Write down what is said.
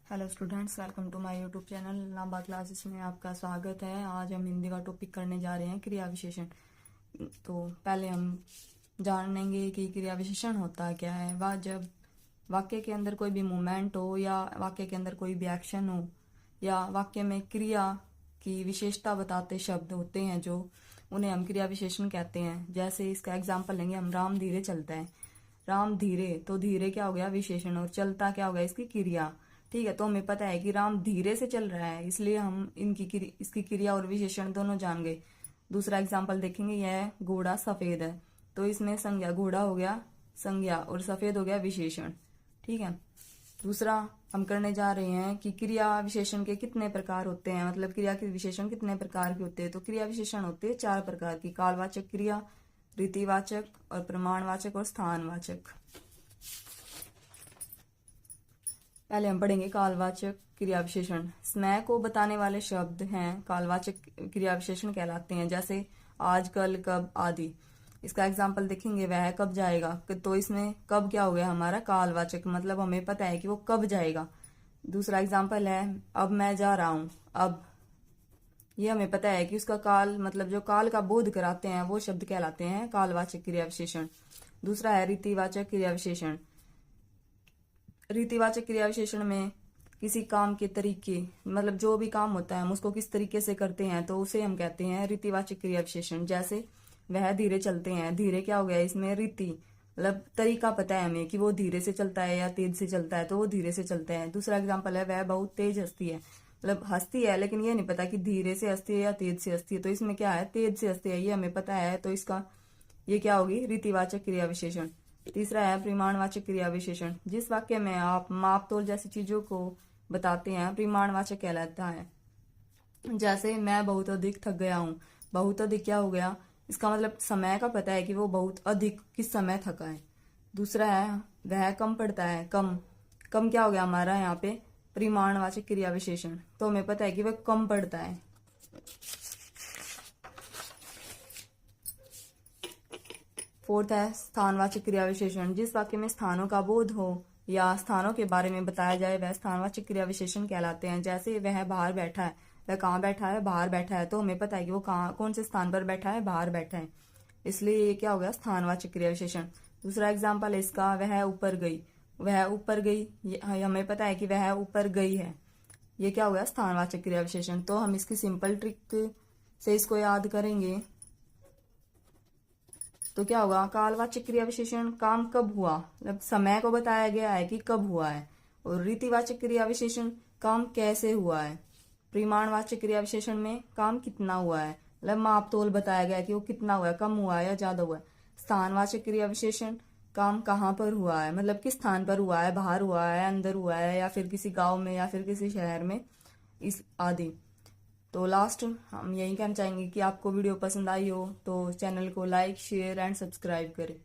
Hello students, welcome to my YouTube channel Lamba classes में आपका स्वागत है। आज हम हिंदी का टॉपिक करने जा रहे हैं क्रिया विशेषण। तो पहले हम जानेंगे कि क्रिया विशेषण होता क्या है। वह जब वाक्य के अंदर कोई भी मूवमेंट हो या वाक्य के अंदर कोई भी एक्शन हो या वाक्य में क्रिया की विशेषता बताते शब्द होते हैं जो उन्हें हम क्रिया विशेषण कहते हैं। जैसे इसका एग्जाम्पल लेंगे हम, राम धीरे चलता है। राम धीरे, तो धीरे क्या हो गया विशेषण, और चलता क्या हो गया इसकी क्रिया। ठीक है, तो हमें पता है कि राम धीरे से चल रहा है, इसलिए हम इसकी क्रिया और विशेषण दोनों जान गए। दूसरा एग्जाम्पल देखेंगे, यह घोड़ा सफेद है, तो इसमें संज्ञा घोड़ा हो गया संज्ञा और सफेद हो गया विशेषण। ठीक है, दूसरा हम करने जा रहे हैं कि क्रिया विशेषण के कितने प्रकार होते हैं, मतलब क्रिया के विशेषण कितने प्रकार के होते हैं। तो क्रिया विशेषण होते हैं 4 प्रकार की: कालवाचक क्रिया, रीतिवाचक और प्रमाणवाचक और स्थानवाचक। पहले हम पढ़ेंगे कालवाचक क्रिया विशेषण। समय को बताने वाले शब्द हैं कालवाचक क्रिया विशेषण कहलाते हैं। जैसे आज, कल, कब आदि। इसका एग्जाम्पल देखेंगे, वह कब जाएगा, तो इसमें कब क्या हो गया हमारा कालवाचक, मतलब हमें पता है कि वो कब जाएगा। दूसरा एग्जाम्पल है, अब मैं जा रहा हूं। अब ये हमें पता है कि उसका काल, मतलब जो काल का बोध कराते हैं वो शब्द कहलाते हैं कालवाचक क्रिया विशेषण। दूसरा है रीतिवाचक क्रिया विशेषण। रीतिवाचक क्रिया विशेषण में किसी काम के तरीके, मतलब जो भी काम होता है हम उसको किस तरीके से करते हैं तो उसे हम कहते हैं रीतिवाचक क्रिया विशेषण। जैसे वह धीरे चलते हैं, धीरे क्या हो गया इसमें रीति, मतलब तरीका पता है हमें कि वो धीरे से चलता है या तेज से चलता है, तो वो धीरे से चलते हैं। दूसरा एग्जाम्पल है, वह बहुत तेज हंसती है, मतलब हंसती है लेकिन ये नहीं पता कि धीरे से हंसती है या तेज से हंसती है, तो इसमें क्या है तेज से हंसती है, ये हमें पता है, तो इसका ये क्या होगी रीतिवाचक क्रिया विशेषण। तीसरा है परिमाणवाचक क्रिया विशेषण। जिस वाक्य में आप माप तोल जैसी चीजों को बताते हैं परिमाणवाचक कहलाता है। जैसे मैं बहुत अधिक थक गया हूँ, बहुत अधिक क्या हो गया, इसका मतलब समय का पता है कि वो बहुत अधिक किस समय थका है। दूसरा है, वह कम पढ़ता है। कम, कम क्या हो गया हमारा यहाँ पे परिमाणवाचक क्रिया विशेषण, तो हमें पता है कि वह कम पढ़ता है। फोर्थ है स्थानवाचक क्रिया विशेषण। जिस वाक्य में स्थानों का बोध हो या स्थानों के बारे में बताया जाए वह स्थानवाचक क्रिया विशेषण कहलाते हैं। जैसे वह बाहर बैठा है, वह कहाँ बैठा है, बाहर बैठा है, तो हमें पता है कि वो कहाँ कौन से स्थान पर बैठा है, बाहर बैठा है, इसलिए ये क्या हो गया स्थानवाचक क्रिया विशेषण। दूसरा एग्जाम्पल है इसका, वह ऊपर गई। वह ऊपर गई, हमें पता है कि वह ऊपर गई है, ये क्या हो गया स्थानवाचक क्रिया विशेषण। तो हम इसकी सिंपल ट्रिक से इसको याद करेंगे तो क्या होगा, कालवाचक क्रिया विशेषण काम कब हुआ, मतलब समय को बताया गया है कि कब हुआ है। और रीतिवाचक क्रिया विशेषण काम कैसे हुआ है। परिमाणवाचक क्रिया विशेषण में काम कितना हुआ है, मतलब माप तोल बताया गया है कि वो कितना हुआ है, कम हुआ है या ज्यादा हुआ है। स्थानवाचक क्रिया विशेषण काम कहाँ पर हुआ है, मतलब किस स्थान पर हुआ है, बाहर हुआ है, अंदर हुआ है, या फिर किसी गांव में या फिर किसी शहर में, इस आदि। तो लास्ट हम यही कहना चाहेंगे कि आपको वीडियो पसंद आई हो तो चैनल को लाइक, शेयर एंड सब्सक्राइब करें।